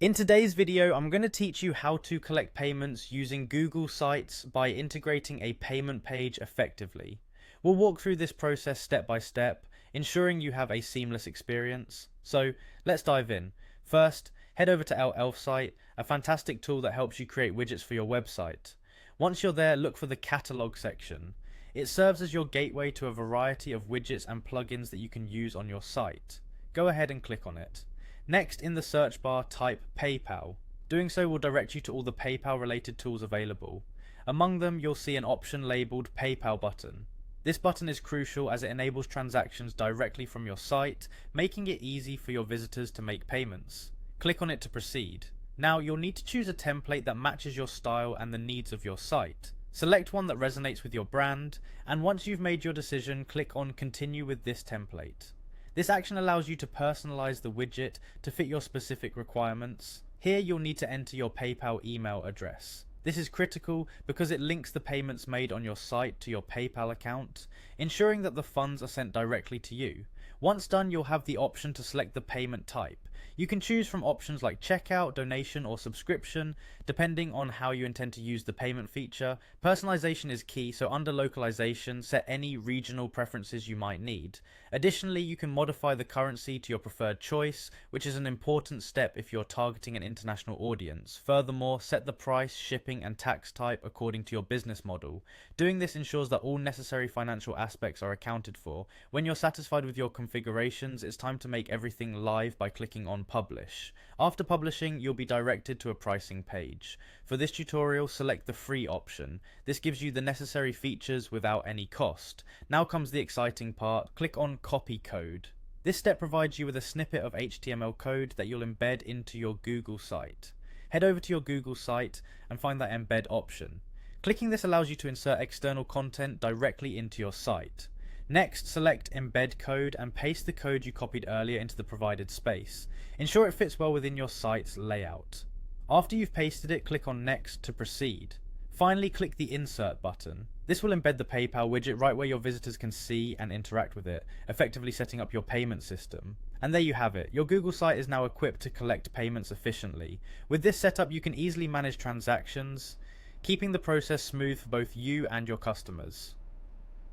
In today's video, I'm going to teach you how to collect payments using Google Sites by integrating a payment page effectively. We'll walk through this process step by step, ensuring you have a seamless experience. So let's dive in. First, head over to our Elf site, a fantastic tool that helps you create widgets for your website. Once you're there, look for the catalog section. It serves as your gateway to a variety of widgets and plugins that you can use on your site. Go ahead and click on it. Next, in the search bar, type PayPal. Doing so will direct you to all the PayPal related tools available. Among them, you'll see an option labeled PayPal button. This button is crucial as it enables transactions directly from your site, making it easy for your visitors to make payments. Click on it to proceed. Now, you'll need to choose a template that matches your style and the needs of your site. Select one that resonates with your brand, and once you've made your decision, click on Continue with this template. This action allows you to personalize the widget to fit your specific requirements. Here you'll need to enter your PayPal email address. This is critical because it links the payments made on your site to your PayPal account, ensuring that the funds are sent directly to you. Once done, you'll have the option to select the payment type. You can choose from options like checkout, donation, or subscription, depending on how you intend to use the payment feature. Personalization is key, so under localization, set any regional preferences you might need. Additionally, you can modify the currency to your preferred choice, which is an important step if you're targeting an international audience. Furthermore, set the price, shipping, and tax type according to your business model. Doing this ensures that all necessary financial aspects are accounted for. When you're satisfied with your configurations, it's time to make everything live by clicking on Publish. After publishing, you'll be directed to a pricing page. For this tutorial, select the free option. This gives you the necessary features without any cost. Now comes the exciting part. Click on Copy Code. This step provides you with a snippet of HTML code that you'll embed into your Google site. Head over to your Google site and find that embed option. Clicking this allows you to insert external content directly into your site. Next, select Embed Code and paste the code you copied earlier into the provided space. Ensure it fits well within your site's layout. After you've pasted it, click on Next to proceed. Finally, click the Insert button. This will embed the PayPal widget right where your visitors can see and interact with it, effectively setting up your payment system. And there you have it. Your Google site is now equipped to collect payments efficiently. With this setup, you can easily manage transactions, keeping the process smooth for both you and your customers.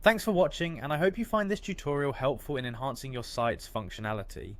Thanks for watching, and I hope you find this tutorial helpful in enhancing your site's functionality.